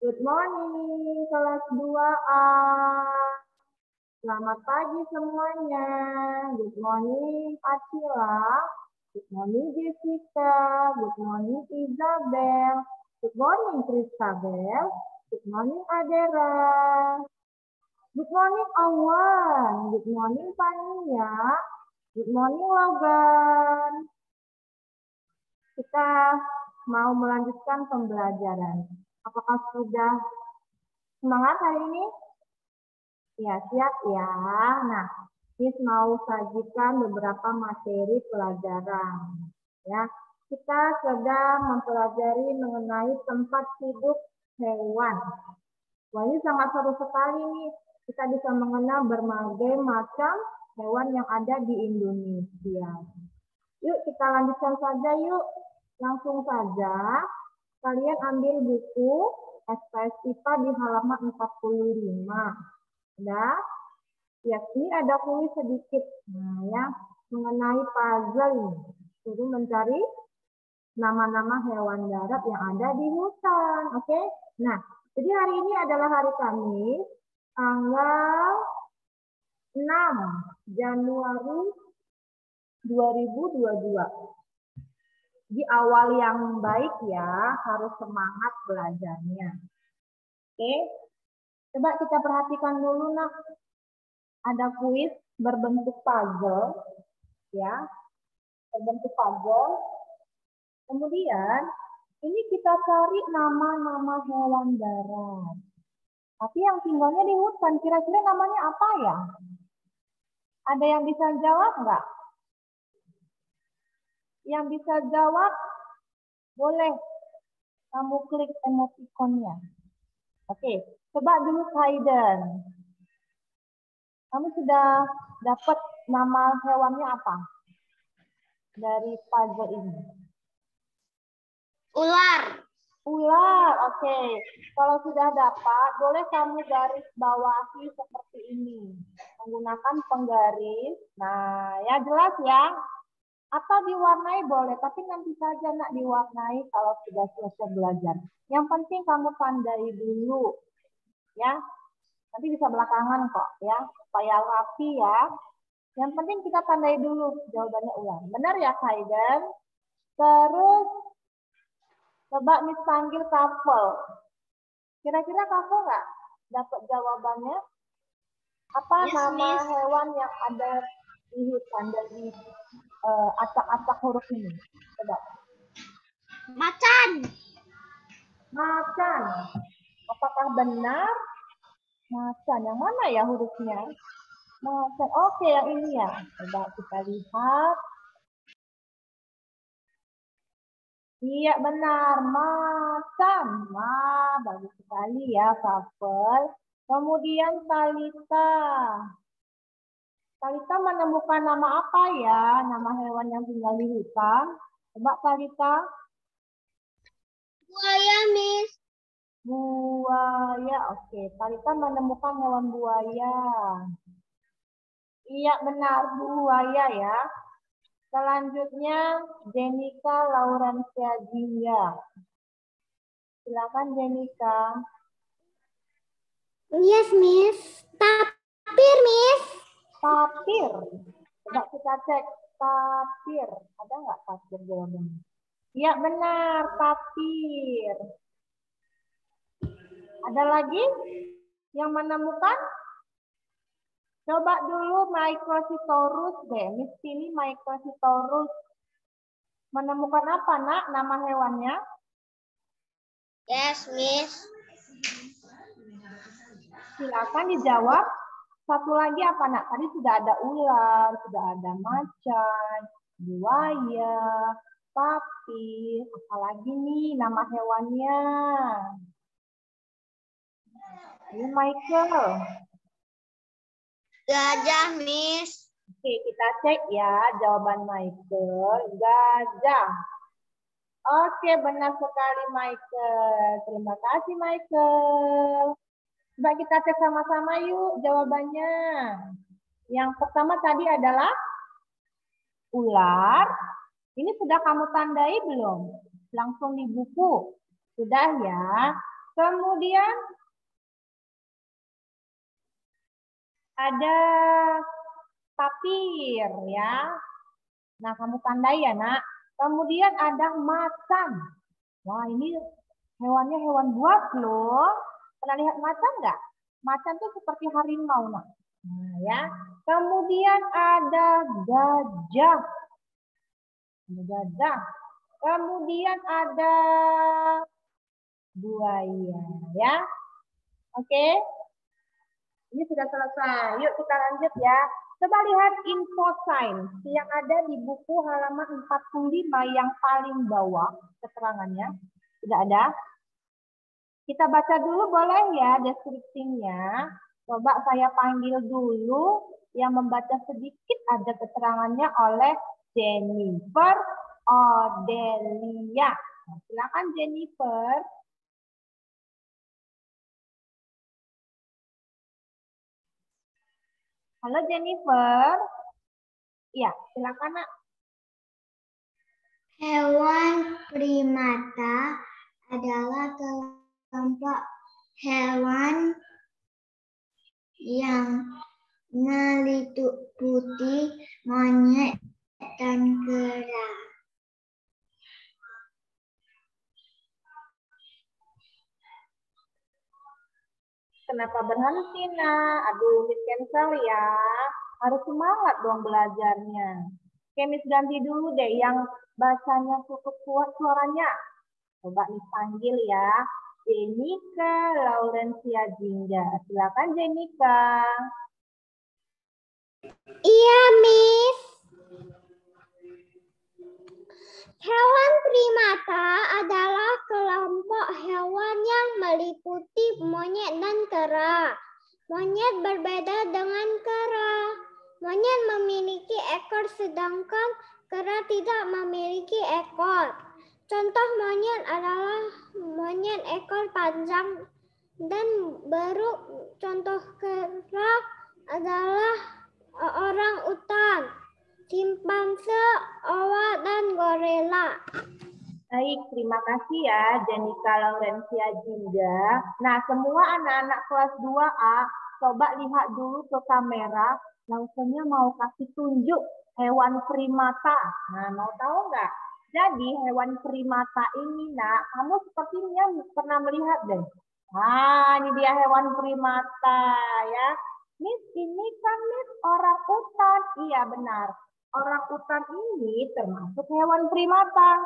Good morning, kelas 2A. Selamat pagi semuanya. Good morning, Acila. Good morning, Jessica. Good morning, Isabel. Good morning, Christabel. Good morning, Adera. Good morning, Awan. Good morning, Fania. Good morning, Logan. Kita mau melanjutkan pembelajaran. Apakah sudah semangat hari ini? Ya, siap ya. Nah, Miss mau sajikan beberapa materi pelajaran. Ya, kita sedang mempelajari mengenai tempat hidup hewan. Wah, ini sangat seru sekali nih. Kita bisa mengenal berbagai macam hewan yang ada di Indonesia. Yuk, kita lanjutkan saja yuk. Langsung saja, kalian ambil buku SPS IPA di halaman 45. Ada? Ya, ini ada kuis sedikit. Nah, ya, mengenai puzzle. Suruh mencari nama-nama hewan darat yang ada di hutan. Oke? Nah, jadi hari ini adalah hari Kamis, tanggal 6 Januari 2022. Di awal yang baik ya, harus semangat belajarnya. Oke? Coba kita perhatikan dulu, nak. Ada kuis berbentuk puzzle, ya, berbentuk puzzle. Kemudian ini kita cari nama-nama hewan darat. Tapi yang tinggalnya di hutan, kira-kira namanya apa ya? Ada yang bisa jawab nggak? Yang bisa jawab, boleh kamu klik emoticonnya. Oke, coba dulu Hayden. Kamu sudah dapat nama hewannya apa? Dari puzzle ini. Ular. Ular, oke. Kalau sudah dapat, boleh kamu garis bawahi seperti ini. Menggunakan penggaris. Nah, ya jelas ya. Atau diwarnai boleh, tapi nanti saja nak diwarnai kalau sudah selesai belajar. Yang penting kamu tandai dulu. Ya. Nanti bisa belakangan kok ya, supaya rapi ya. Yang penting kita tandai dulu jawabannya ulang. Benar ya, Hayden? Terus coba Miss panggil Kafel. Kira-kira Kafel nggak dapat jawabannya? Apa nama hewan yang ada di hutan dari acak-acak huruf ini? Coba. Macan. Macan. Apakah benar? Macan. Yang mana ya hurufnya? Macan. Oke, yang ini ya. Coba kita lihat. Iya benar, macan. Wah, bagus sekali ya, Kafel. Kemudian Talita. Talita menemukan nama apa ya? Nama hewan yang tinggal di hutan. Coba Talita. Buaya, Miss. Buaya. Oke, Talita menemukan hewan buaya. Iya benar, buaya ya. Selanjutnya Jenika Laurencia Jingga. Silakan Jenika. Yes, Miss. Tapir, Miss. Tapir. Coba kita cek. Tapir. Ada nggak tapir jawabannya? Iya benar, tapir. Ada lagi yang menemukan? Coba dulu Microcitourus deh. Miss pilih Microcitourus. Menemukan apa, nak? Nama hewannya? Yes, Miss. Silakan dijawab. Satu lagi apa, nak? Tadi sudah ada ular, sudah ada macan, buaya, tapir. Apalagi nih nama hewannya? Ini Michael. Gajah, Miss. Oke, kita cek ya jawaban Michael. Gajah. Oke, benar sekali Michael. Terima kasih Michael. Coba kita cek sama-sama yuk jawabannya. Yang pertama tadi adalah ular. Ini sudah kamu tandai belum? Langsung di buku. Sudah ya. kemudian ada tapir ya. Nah, kamu tandai ya, Nak. Kemudian ada macan. Wah, ini hewannya hewan buas loh. Pernah lihat macan nggak? Macan tuh seperti harimau, Nak. Nah, ya. Kemudian ada gajah. Ada gajah. Kemudian ada buaya, ya. Oke. Ini sudah selesai. Yuk kita lanjut ya. Coba lihat info sains yang ada di buku halaman 45 yang paling bawah keterangannya. Sudah ada? Kita baca dulu boleh ya deskripsinya. Coba saya panggil dulu yang membaca sedikit ada keterangannya oleh Jennifer Odelia. Nah, silakan Jennifer. Halo Jennifer. Iya, silakan Nak. Hewan primata adalah kelompok hewan yang meliputi monyet dan kera. Kenapa berhenti, Nak? Aduh, Miss cancel ya. Harus semangat dong belajarnya. Oke, Miss ganti dulu deh yang bacanya cukup kuat suaranya. Coba Miss panggil ya. Jenika Laurencia Jingga. Silakan Jenika. Iya, Miss. Hewan primata adalah kelompok hewan yang meliputi monyet dan kera. Monyet berbeda dengan kera. Monyet memiliki ekor sedangkan kera tidak memiliki ekor. Contoh monyet adalah monyet ekor panjang dan beruk. Contoh kera adalah orang utan, simpanse, owa, dan gorila. Baik, terima kasih ya Jenika Laurencia Jingga. Nah, semua anak-anak kelas 2A, coba lihat dulu ke kamera. Langsungnya mau kasih tunjuk hewan primata. Nah, mau tahu nggak? Jadi hewan primata ini, Nak, kamu sepertinya pernah melihat deh. Nah, ini dia hewan primata ya. Miss, ini kan Miss orang utan. Iya, benar. Orang utan ini termasuk hewan primata.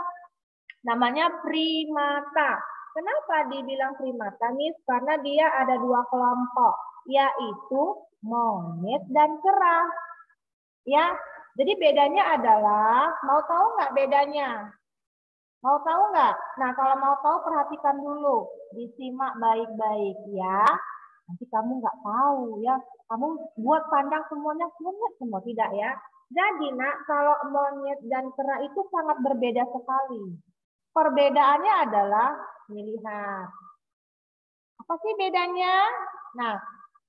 Namanya primata. Kenapa dibilang primata, Miss? Karena dia ada dua kelompok, yaitu monyet dan kera. Ya, jadi bedanya adalah, mau tahu nggak bedanya? Mau tahu nggak? Nah, kalau mau tahu perhatikan dulu, disimak baik-baik ya. Nanti kamu nggak tahu ya, kamu buat pandang semuanya monyet semua, tidak ya. Jadi Nak, kalau monyet dan kera itu sangat berbeda sekali. Perbedaannya adalah, lihat. Apa sih bedanya? Nah,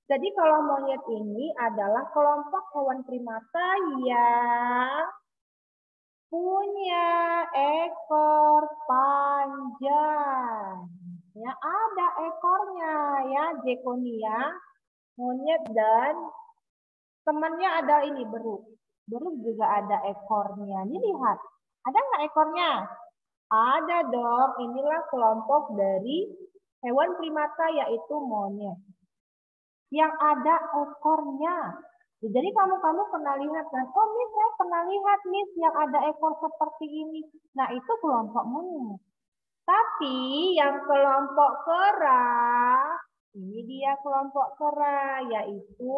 jadi kalau monyet ini adalah kelompok hewan primata yang punya ekor panjang. Ya, ada ekornya ya, Jekonia, monyet dan temannya ada ini beruk. Beruk juga ada ekornya. Ini lihat, ada nggak ekornya? Ada dong, inilah kelompok dari hewan primata yaitu monyet. Yang ada ekornya. Jadi kamu pernah lihat kan? Oh Miss, saya pernah lihat Miss yang ada ekor seperti ini. Nah itu kelompok monyet. Tapi yang kelompok kera, ini dia kelompok kera yaitu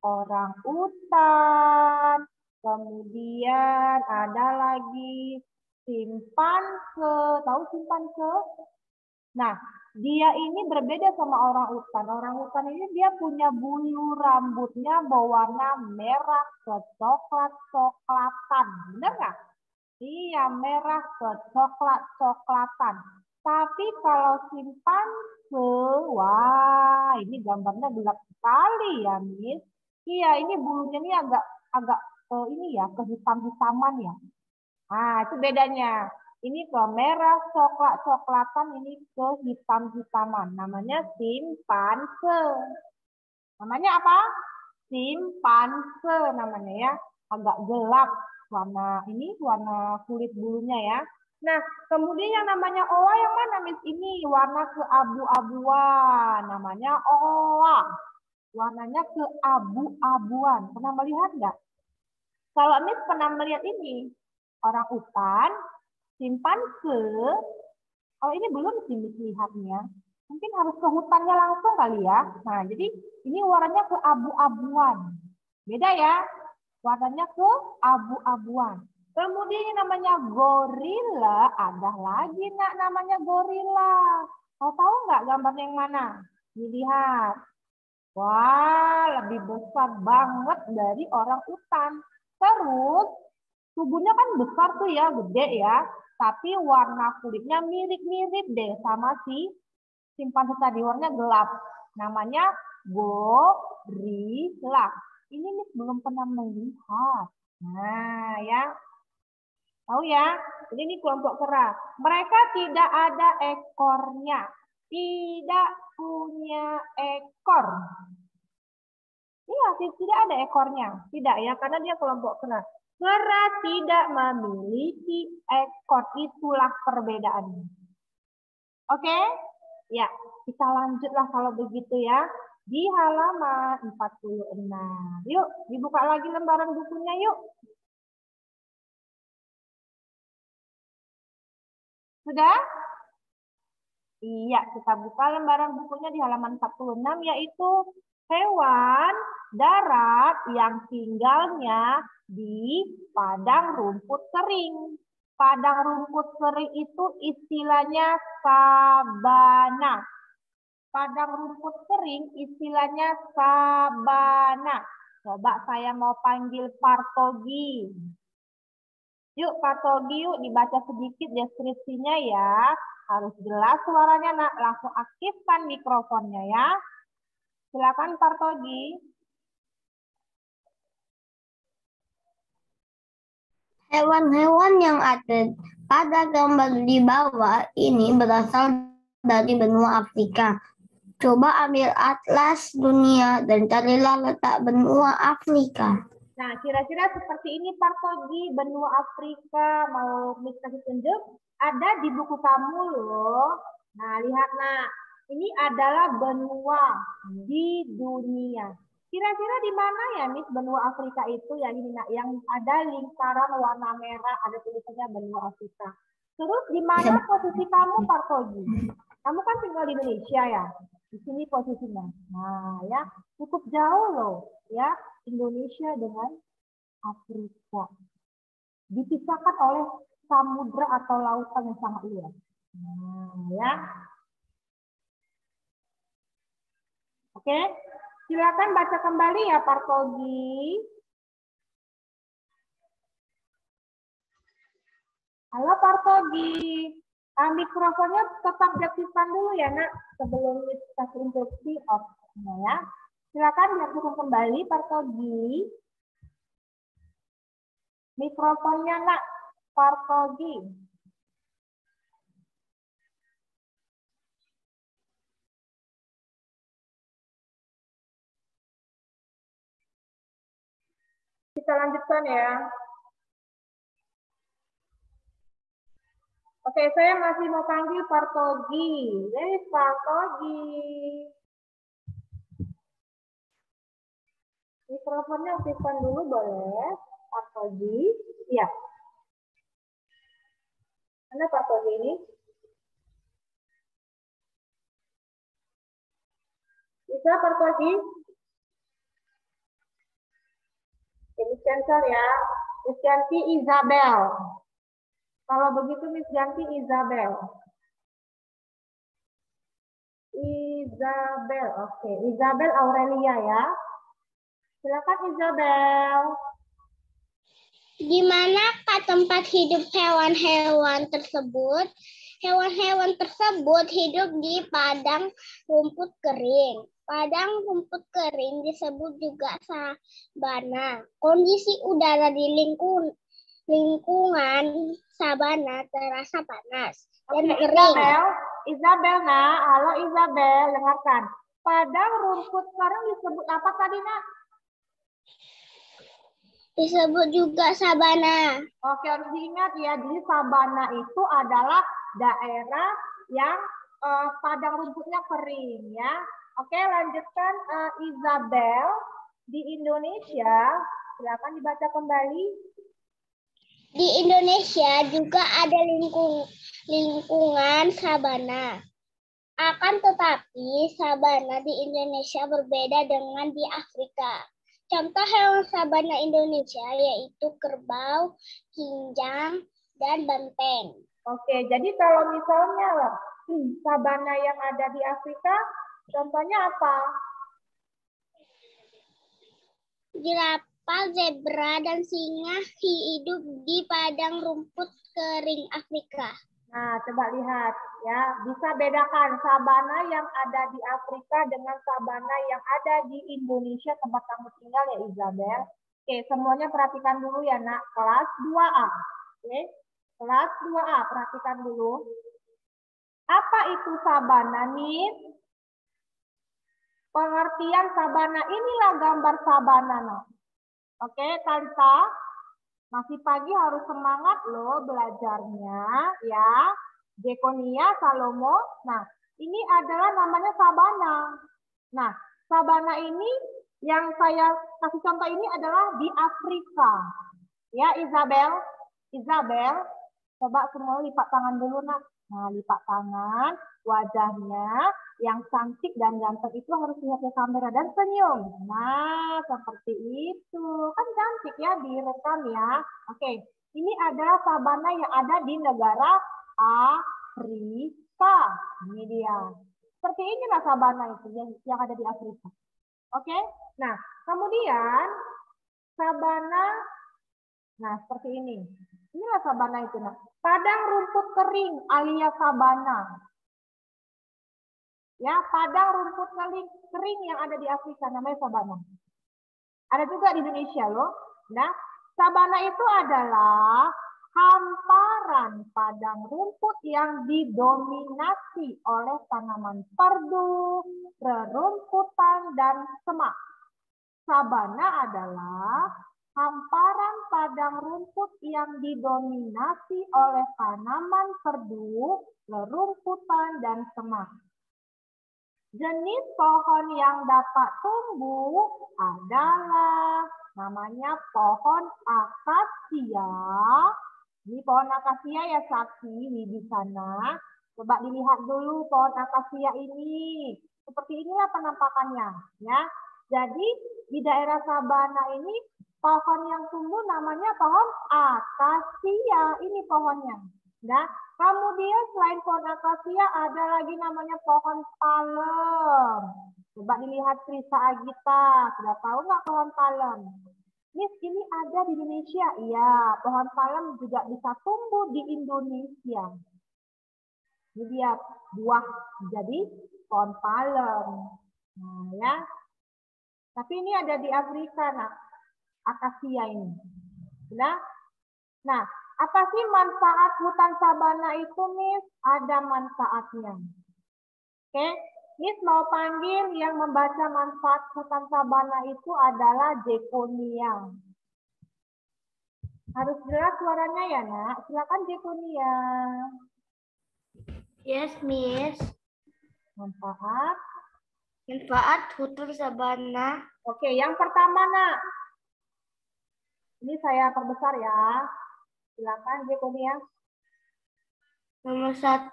orang utan. Kemudian ada lagi simpanse. Tahu simpanse? Nah, dia ini berbeda sama orang utan. Orang utan ini dia punya bulu rambutnya berwarna merah ke coklat-coklatan. Benar nggak? Iya, merah ke coklat-coklatan. Tapi kalau simpanse, wah ini gambarnya gelap sekali ya, Miss. Iya, ini bulunya ini agak ini ya, kehitam-hitaman ya. Ah, itu bedanya. Ini ke merah, coklat-coklatan, ini ke hitam-hitaman. Namanya simpanse. Namanya apa? Simpanse namanya ya. Agak gelap warna ini, warna kulit bulunya ya. Nah, kemudian yang namanya oa yang mana, Miss? Ini warna keabu-abuan. Namanya oa. Warnanya keabu-abuan. Pernah melihat nggak? Kalau Miss pernah melihat ini, orang utan, simpanse, oh ini belum sih Miss lihatnya. Mungkin harus ke hutannya langsung kali ya. Nah, jadi ini warnanya keabu-abuan. Beda ya. Warnanya keabu-abuan. Kemudian yang namanya gorila, ada lagi nak namanya gorila. Kau tahu nggak gambarnya yang mana? Dilihat. Wah, lebih besar banget dari orang utan. Terus, tubuhnya kan besar tuh ya, gede ya. Tapi warna kulitnya mirip-mirip deh sama si simpanse tadi. Warnanya gelap. Namanya gorila. Ini Miss belum pernah melihat. Nah, ya. Tahu ya? Jadi ini kelompok kera. Mereka tidak ada ekornya. Tidak punya ekor. Iya, tidak ada ekornya. Tidak ya, karena dia kelompok kera. Kera tidak memiliki ekor. Itulah perbedaannya. Oke? Ya, kita lanjutlah kalau begitu ya. Di halaman 46. Yuk, dibuka lagi lembaran bukunya yuk. Sudah? Iya, kita buka lembaran bukunya di halaman 46, yaitu hewan darat yang tinggalnya di padang rumput kering. Padang rumput kering itu istilahnya sabana. Padang rumput kering istilahnya sabana. Coba saya mau panggil Partogi. Yuk Partogi, yuk dibaca sedikit deskripsinya ya. Harus jelas suaranya nak. Langsung aktifkan mikrofonnya ya. Silakan Partogi. Hewan-hewan yang ada pada gambar di bawah ini berasal dari benua Afrika. Coba ambil atlas dunia dan carilah letak benua Afrika. Nah, kira-kira seperti ini Partogi, benua Afrika. Mau Miss kasih tunjuk? Ada di buku kamu loh. Nah, lihat nak. Ini adalah benua di dunia. Kira-kira di mana ya Miss benua Afrika itu ya ini nak, yang ada lingkaran warna merah, ada tulisannya benua Afrika. Terus di mana posisi kamu Partogi? Kamu kan tinggal di Indonesia ya. Di sini posisinya. Nah, ya cukup jauh loh ya Indonesia dengan Afrika. Dipisahkan oleh samudra atau lautan yang sangat luas. Nah, ya. Oke, silakan baca kembali ya Partogi. Halo Partogi. Mikrofonnya tetap diaktifkan dulu ya nak sebelum kita instruksi off-nya ya. Silakan diaktifkan kembali Partogi. Mikrofonnya nak Partogi. Kita lanjutkan ya. Oke, saya masih mau panggil Partogi. Where's Partogi? Mikrofonnya aktifkan dulu boleh, Partogi. Iya. Mana Partogi ini? Bisa Partogi? Ini cancel ya. Miss Yanti Isabel. Kalau begitu Miss Yanti Isabel. Isabel, oke. Isabel Aurelia ya. Silakan Isabel. Di manakah tempat hidup hewan-hewan tersebut? Hewan-hewan tersebut hidup di padang rumput kering. Padang rumput kering disebut juga sabana. Kondisi udara di lingkungan sabana terasa panas dan Oke, kering. Isabel, nah, halo Isabel, dengarkan. Padang rumput karang disebut apa tadi, nak? Disebut juga sabana. Oke, harus diingat ya. Jadi sabana itu adalah daerah yang padang rumputnya kering ya. Oke, lanjutkan Isabel. Di Indonesia, silakan dibaca kembali. Di Indonesia juga ada lingkungan sabana. Akan tetapi sabana di Indonesia berbeda dengan di Afrika. Contoh hewan sabana Indonesia yaitu kerbau, kinjang, dan banteng. Oke, jadi kalau misalnya sabana yang ada di Afrika, contohnya apa? Jerapah, zebra, dan singa hidup di padang rumput kering Afrika. Nah, coba lihat ya, bisa bedakan sabana yang ada di Afrika dengan sabana yang ada di Indonesia tempat kamu tinggal ya Isabel. Oke, semuanya perhatikan dulu ya nak, kelas 2A. Oke, kelas 2A, perhatikan dulu. Apa itu sabana nih? Pengertian sabana, inilah gambar sabana nak. Oke, Talita, masih pagi harus semangat loh belajarnya ya. Jekonia, Salomo. Nah, ini adalah namanya sabana. Nah, sabana ini yang saya kasih contoh ini adalah di Afrika. Ya, Isabel. Isabel, coba semua lipat tangan dulu, nak. Nah, lipat tangan, wajahnya yang cantik dan ganteng itu harus lihat ke kamera dan senyum. Nah, seperti itu. Kan cantik ya, direkam ya. Oke, ini adalah sabana yang ada di negara Afrika. Ini dia. Seperti inilah sabana itu yang ada di Afrika. Oke, nah kemudian sabana, nah seperti ini. Inilah sabana itu. Nah, padang rumput kering alias sabana. Ya, padang rumput kering yang ada di Afrika namanya sabana. Ada juga di Indonesia loh. Nah, sabana itu adalah hamparan padang rumput yang didominasi oleh tanaman perdu, rerumputan, dan semak. Sabana adalah hamparan padang rumput yang didominasi oleh tanaman perdu, rerumputan, dan semak. Jenis pohon yang dapat tumbuh adalah namanya pohon akasia. Ini pohon akasia ya Sakti di sana. Coba dilihat dulu pohon akasia ini. Seperti inilah penampakannya ya. Jadi di daerah sabana ini pohon yang tumbuh namanya pohon akasia. Ini pohonnya. Nah, kemudian selain pohon akasia ada lagi namanya pohon palem. Coba dilihat Trisa Agita. Sudah tahu nggak pohon palem? Miss, ini ada di Indonesia. Iya, pohon palem juga bisa tumbuh di Indonesia. Ini dia buah jadi pohon palem. Nah, ya. Tapi ini ada di Afrika, nah. Akasia ini. Nah, apa sih manfaat hutan sabana itu, Miss? Ada manfaatnya. Oke, Miss mau panggil yang membaca manfaat hutan sabana itu adalah Jekonia. Harus jelas suaranya ya, nak. Silakan Jekonia. Yes, Miss. Manfaat hutan sabana. Oke, yang pertama, nak. Ini saya perbesar ya. Silakan, Jekonia. Nomor 1,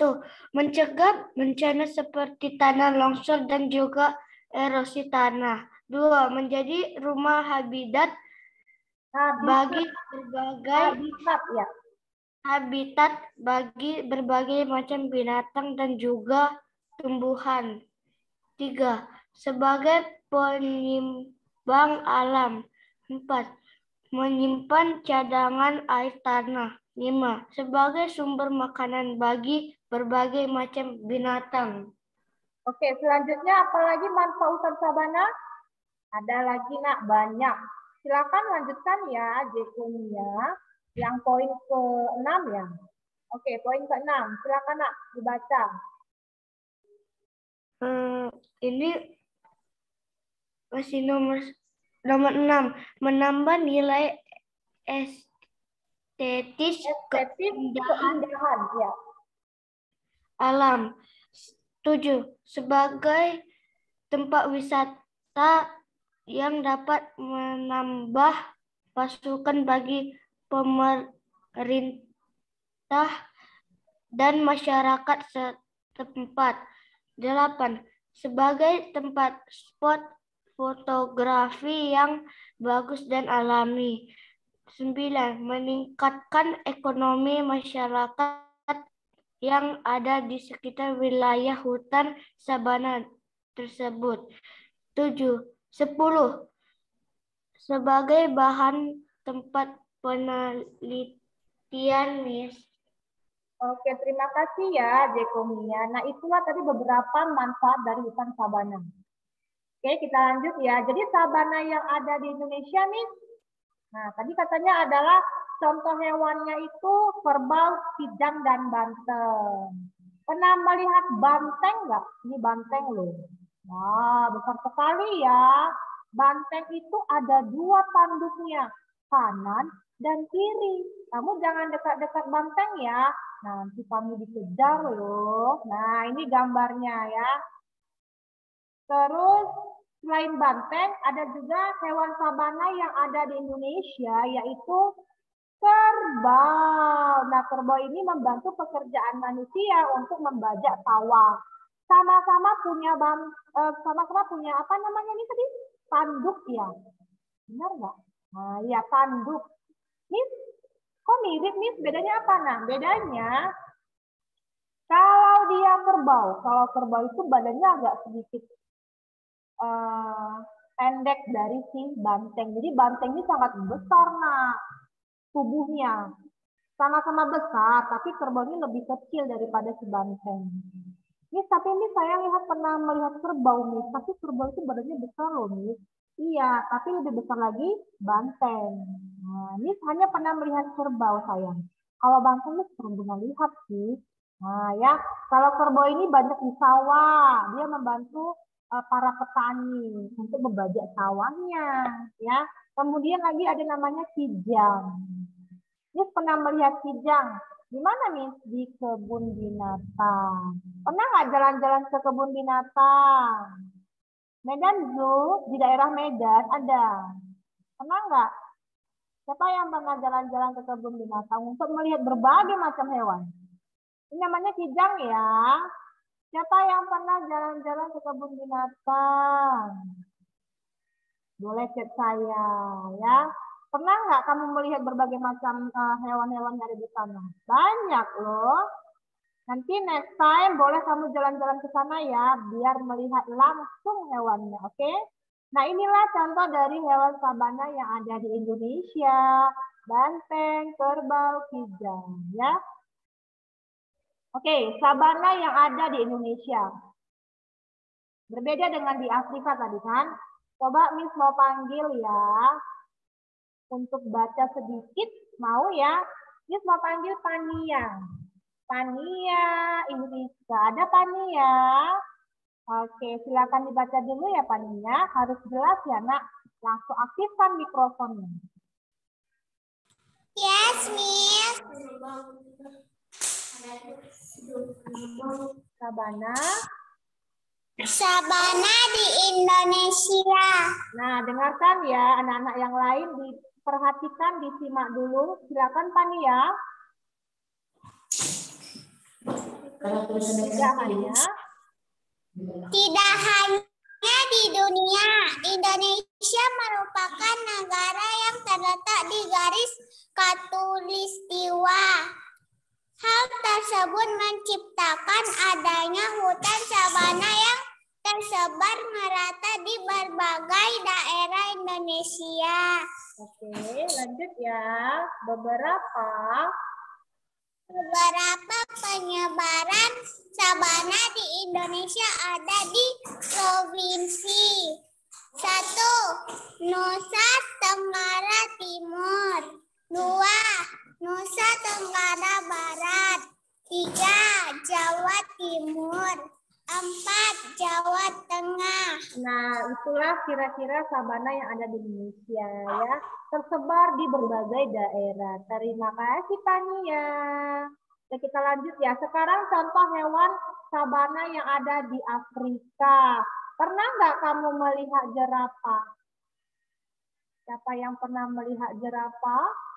mencegah bencana seperti tanah longsor dan juga erosi tanah. 2, menjadi rumah habitat bagi berbagai macam binatang dan juga tumbuhan. 3, sebagai penyimbang alam. 4, menyimpan cadangan air tanah. 5, sebagai sumber makanan bagi berbagai macam binatang. Oke, selanjutnya apalagi manfaat hutan sabana? Ada lagi nak, banyak. Silakan lanjutkan ya, Jekonia. Yang poin ke-6 ya. Oke, poin ke-6. Silakan Nak dibaca. Ini masih nomor 6. Menambah nilai estetis keindahan ya. alam. 7. Sebagai tempat wisata yang dapat menambah masukan bagi pemerintah dan masyarakat setempat. 8. Sebagai tempat spot fotografi yang bagus dan alami. 9. Meningkatkan ekonomi masyarakat yang ada di sekitar wilayah hutan sabana tersebut. 10. Sebagai bahan tempat penelitian, Miss. Oke, terima kasih ya, Jekomia. Nah, itulah tadi beberapa manfaat dari hutan sabana. Oke, kita lanjut ya. Jadi sabana yang ada di Indonesia nih, nah tadi katanya adalah contoh hewannya itu kerbau, kijang, dan banteng. Pernah melihat banteng nggak? Ini banteng loh. Wah, besar sekali ya. Banteng itu ada 2 tanduknya, kanan dan kiri. Kamu jangan dekat-dekat banteng ya. Nanti kamu dikejar loh. Nah, ini gambarnya ya. Terus selain banteng, ada juga hewan sabana yang ada di Indonesia, yaitu kerbau. Nah, kerbau ini membantu pekerjaan manusia untuk membajak sawah. Sama-sama punya apa namanya ini tadi? Tanduk ya. Benar nggak? Nah, ya tanduk. Miss, kok mirip Miss? Bedanya apa? Nah, bedanya kalau dia kerbau, kalau kerbau itu badannya agak sedikit pendek dari si banteng. Jadi banteng ini sangat besar, nak, tubuhnya. Sama-sama besar, tapi kerbau ini lebih kecil daripada si banteng. Miss, tapi Miss saya pernah melihat kerbau, Miss. Tapi kerbau itu badannya besar loh, Miss. Iya, tapi lebih besar lagi banteng. Nah, Miss hanya pernah melihat kerbau, sayang. Kalau banteng Miss belum pernah lihat sih. Nah ya, kalau kerbau ini banyak di sawah. Dia membantu para petani untuk membajak sawahnya, ya. Kemudian lagi ada namanya kijang. Miss pernah melihat kijang. Di mana Miss? Di kebun binatang. Pernah nggak jalan-jalan ke kebun binatang? Medan Zoo di daerah Medan ada. Pernah nggak? Siapa yang pernah jalan-jalan ke kebun binatang untuk melihat berbagai macam hewan? Ini namanya kijang ya. Siapa yang pernah jalan-jalan ke kebun binatang? Boleh chat saya ya. Pernah nggak kamu melihat berbagai macam hewan-hewan yang ada di sana? Banyak loh. Nanti next time boleh kamu jalan-jalan ke sana ya, biar melihat langsung hewannya, oke? Nah inilah contoh dari hewan sabana yang ada di Indonesia. Banteng, kerbau, kijang ya. Oke, sabana yang ada di Indonesia. Berbeda dengan di Afrika tadi kan. Coba Miss mau panggil ya. Untuk baca sedikit, mau ya? Miss mau panggil Pania. Pania, Indonesia. Ada Pania? Oke, silakan dibaca dulu ya Pania. Harus jelas ya nak. Langsung aktifkan mikrofonnya. Yes, Miss. Sabana. Sabana di Indonesia. Nah, dengarkan ya anak-anak yang lain, diperhatikan, disimak dulu. Silakan Pania. Tidak hanya di dunia, Indonesia merupakan negara yang terletak di garis khatulistiwa. Hal tersebut menciptakan adanya hutan sabana yang tersebar merata di berbagai daerah Indonesia. Oke, lanjut ya. Beberapa penyebaran sabana di Indonesia ada di provinsi 1. Nusa Tenggara Timur, 2. Nusa Tenggara Barat. 3. Jawa Timur. 4. Jawa Tengah. Nah, itulah kira-kira sabana yang ada di Indonesia ya. Tersebar di berbagai daerah. Terima kasih Tania. Oke, kita lanjut ya. Sekarang contoh hewan sabana yang ada di Afrika. Pernah nggak kamu melihat jerapah? Siapa yang pernah melihat jerapah?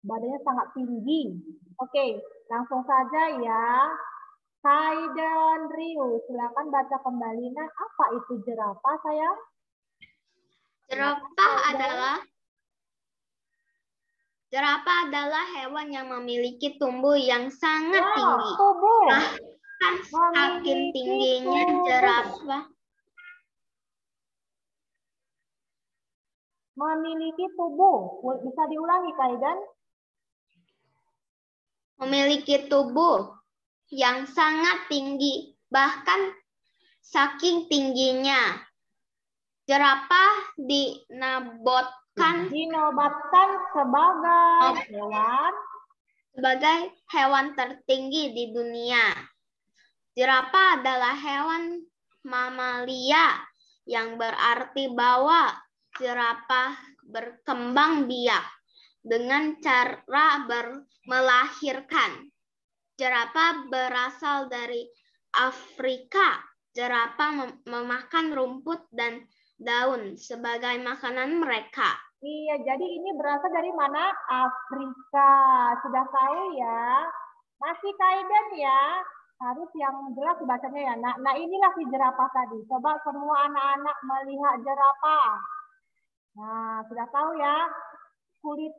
Badannya sangat tinggi. Oke, langsung saja ya. Haiden Ryu, silakan baca kembali. Nah, apa itu jerapah, sayang? Jerapah adalah hewan yang memiliki tubuh yang sangat tinggi. Tubuh. Bahkan saking tingginya jerapah memiliki tubuh. Bisa diulangi, Haiden? memiliki tubuh yang sangat tinggi, bahkan saking tingginya jerapah dinobatkan sebagai hewan tertinggi di dunia. Jerapah adalah hewan mamalia yang berarti bahwa jerapah berkembang biak dengan cara melahirkan. Jerapah berasal dari Afrika. Jerapah memakan rumput dan daun sebagai makanan mereka. Iya, jadi ini berasal dari mana? Afrika. Sudah tahu ya? Masih Kaiden ya? Harus yang jelas bacanya ya. Nah inilah si jerapah tadi. Coba semua anak-anak melihat jerapah. Nah, sudah tahu ya? Kulit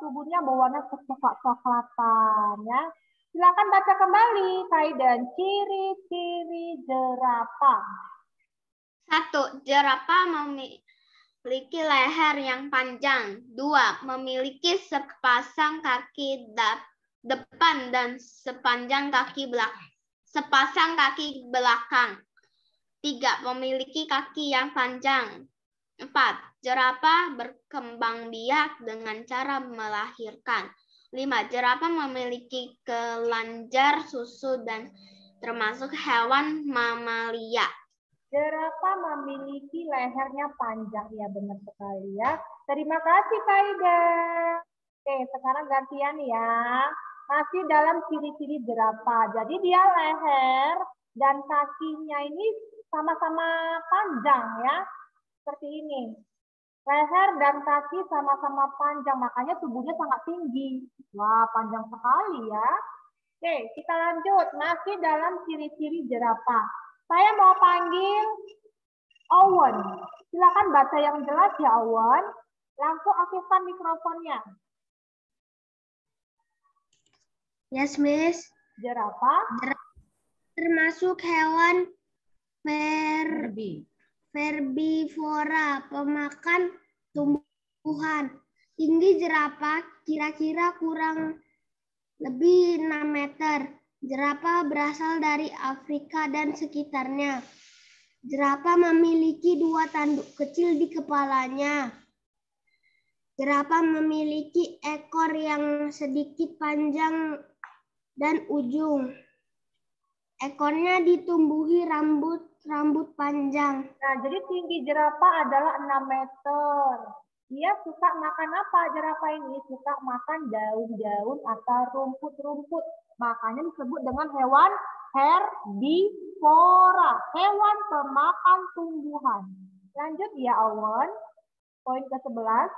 tubuhnya berwarna coklat-coklatan ya. Silakan baca kembali, Kaiden. Ciri-ciri jerapah. 1. Jerapah memiliki leher yang panjang. 2. Memiliki sepasang kaki depan dan sepasang kaki belakang. 3. Memiliki kaki yang panjang. 4. Jerapah berkembang biak dengan cara melahirkan. 5. Jerapah memiliki kelenjar susu dan termasuk hewan mamalia. Jerapah memiliki lehernya panjang, ya benar sekali ya. Terima kasih Kaiden. Oke, sekarang gantian ya. Masih dalam ciri-ciri jerapah. Jadi dia leher dan kakinya ini sama-sama panjang ya. Seperti ini. Leher dan kaki sama-sama panjang, makanya tubuhnya sangat tinggi. Wah, panjang sekali ya. Oke, kita lanjut. Masih dalam ciri-ciri jerapah. Saya mau panggil Owen. Silakan baca yang jelas ya, Owen. Langsung aktifkan mikrofonnya. Yes, Miss. Jerapah termasuk hewan herbivora, pemakan tumbuhan. Tinggi jerapah kira-kira kurang lebih 6 meter. Jerapah berasal dari Afrika dan sekitarnya. Jerapah memiliki 2 tanduk kecil di kepalanya. Jerapah memiliki ekor yang sedikit panjang dan ujung. Ekornya ditumbuhi rambut panjang. Nah, jadi tinggi jerapah adalah 6 meter. Dia suka makan apa jerapah ini? Suka makan daun-daun atau rumput-rumput. Makanya disebut dengan hewan herbivora. Hewan pemakan tumbuhan. Lanjut ya, Owen. Poin ke-11.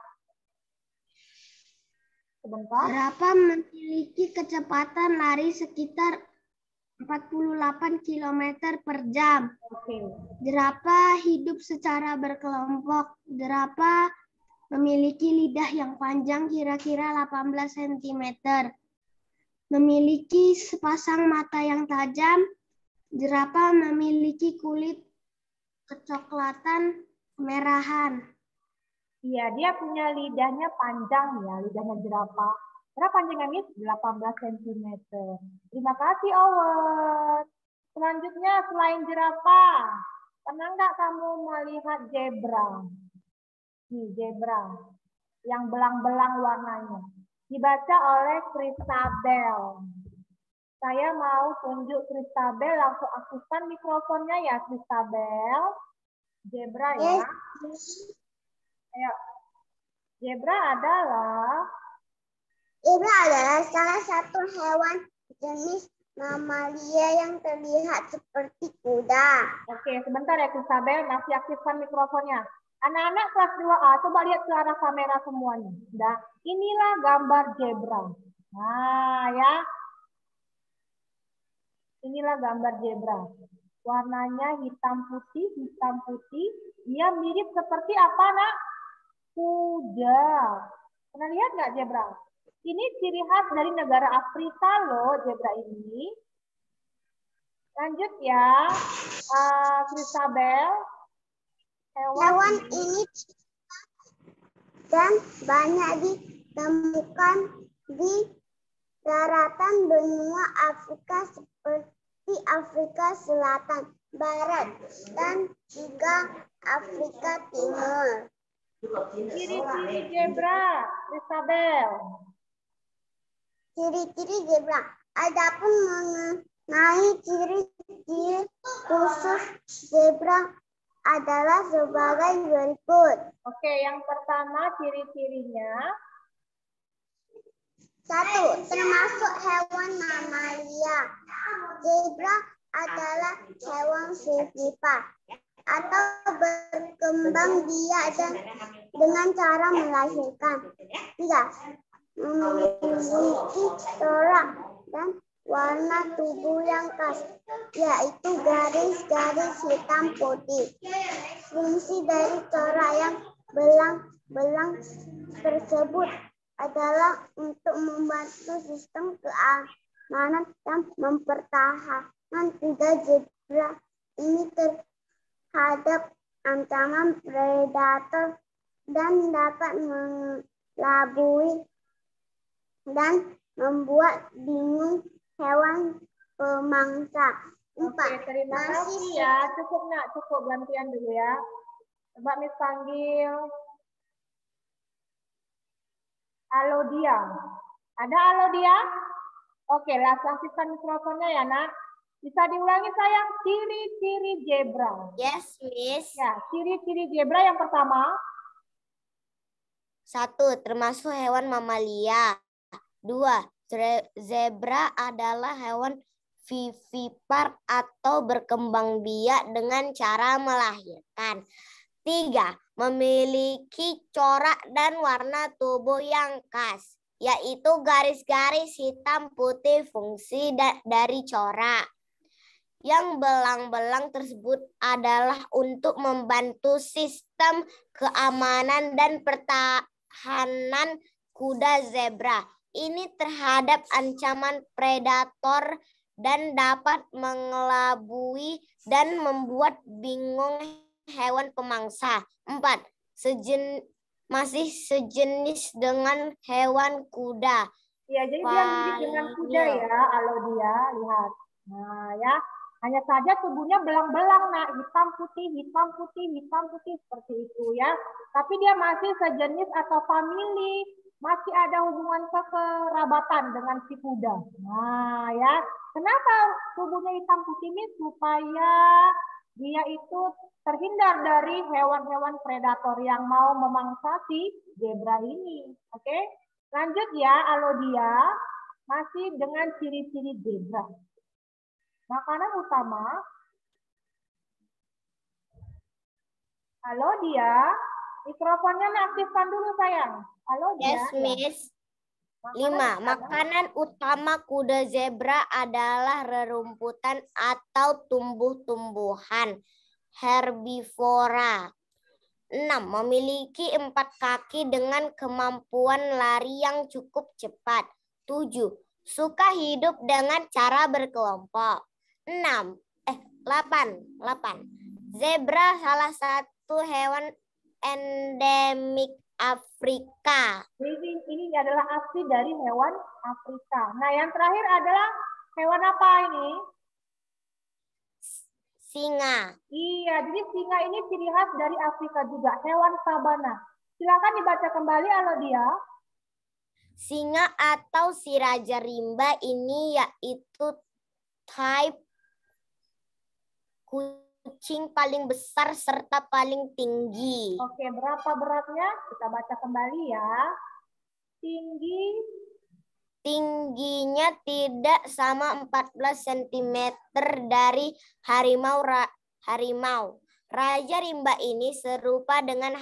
Sebentar. Jerapah memiliki kecepatan lari sekitar 48 km per jam. Oke. Jerapah hidup secara berkelompok. Jerapah memiliki lidah yang panjang kira-kira 18 cm. Memiliki sepasang mata yang tajam. Jerapah memiliki kulit kecoklatan kemerahan. Iya, dia punya lidahnya panjang ya, lidahnya jerapah. Berapa panjangnya, Miss? 18 cm. Terima kasih, Owen. Selanjutnya, selain jerapah, pernah nggak kamu melihat zebra? Nih, zebra. Yang belang-belang warnanya. Dibaca oleh Kristabel. Saya mau tunjuk Kristabel, langsung aktifkan mikrofonnya ya Kristabel. Zebra ya. Ayo. Zebra adalah salah satu hewan jenis mamalia yang terlihat seperti kuda. Oke, sebentar ya Kristabel, masih aktifkan mikrofonnya. Anak-anak kelas 2A, coba lihat ke arah kamera semuanya. Nah, inilah gambar zebra. Nah, ya. Inilah gambar zebra. Warnanya hitam putih, hitam putih. Dia mirip seperti apa, Nak? Kuda. Pernah lihat nggak zebra? Ini ciri khas dari negara Afrika loh, zebra ini. Lanjut ya, Kristabel. Hewan ini dan banyak ditemukan di daratan benua Afrika seperti Afrika Selatan, Barat, dan juga Afrika Timur. Ciri-ciri zebra, Kristabel. Ciri-ciri zebra. Adapun mengenai ciri-ciri khusus zebra adalah sebagai berikut. Oke, yang pertama ciri-cirinya. 1. Termasuk hewan mamalia. Zebra adalah hewan vivipar atau berkembang biak dan dengan cara melahirkan. 3. Memiliki corak dan warna tubuh yang khas, yaitu garis-garis hitam putih. Fungsi dari corak yang belang-belang tersebut adalah untuk membantu sistem keamanan dan mempertahankan kuda zebra ini terhadap ancaman predator dan dapat mengelabui dan membuat bingung hewan pemangsa. 4. Oke, terima kasih ya. Cukup nak, cukup gantian dulu ya. Coba Miss panggil. Alodia. Ada Alodia? Oke, langsung aktifkan mikrofonnya ya nak. Bisa diulangi sayang, ciri-ciri zebra. Yes, Miss. Ya, ciri-ciri zebra yang pertama. 1. Termasuk hewan mamalia. 2. Zebra adalah hewan vivipar atau berkembang biak dengan cara melahirkan. 3. Memiliki corak dan warna tubuh yang khas, yaitu garis-garis hitam putih. Fungsi dari corak yang belang-belang tersebut adalah untuk membantu sistem keamanan dan pertahanan kuda zebra ini terhadap ancaman predator dan dapat mengelabui dan membuat bingung hewan pemangsa. 4. Masih sejenis dengan hewan kuda. Ya, jadi dia mirip dengan kuda ya, Alodia. Lihat. Nah, ya. Hanya saja tubuhnya belang-belang, nak. Hitam putih, hitam putih, hitam putih. Seperti itu ya. Tapi dia masih sejenis atau famili. Masih ada hubungan kekerabatan dengan si kuda. Nah, ya. Kenapa tubuhnya hitam putih ini? Supaya dia itu terhindar dari hewan-hewan predator yang mau memangsa si zebra ini. Oke? Lanjut ya, Alodia. Masih dengan ciri-ciri zebra. Makanan utama. Alodia, mikrofonnya aktifkan dulu sayang. Alodia. Yes, Miss. 5. Makanan utama kuda zebra adalah rerumputan atau tumbuh-tumbuhan herbivora. 6. Memiliki 4 kaki dengan kemampuan lari yang cukup cepat. 7. Suka hidup dengan cara berkelompok. 8. Zebra salah satu hewan endemik Afrika. Ini adalah asli dari hewan Afrika. Nah, yang terakhir adalah hewan apa ini? Singa. Iya, jadi singa ini ciri khas dari Afrika juga, hewan sabana. Silakan dibaca kembali, Alodia. Singa atau si raja rimba ini yaitu type kucing paling besar serta paling tinggi. Oke, berapa beratnya? Kita baca kembali ya. Tingginya tidak sama 14 cm dari harimau. Raja rimba ini serupa dengan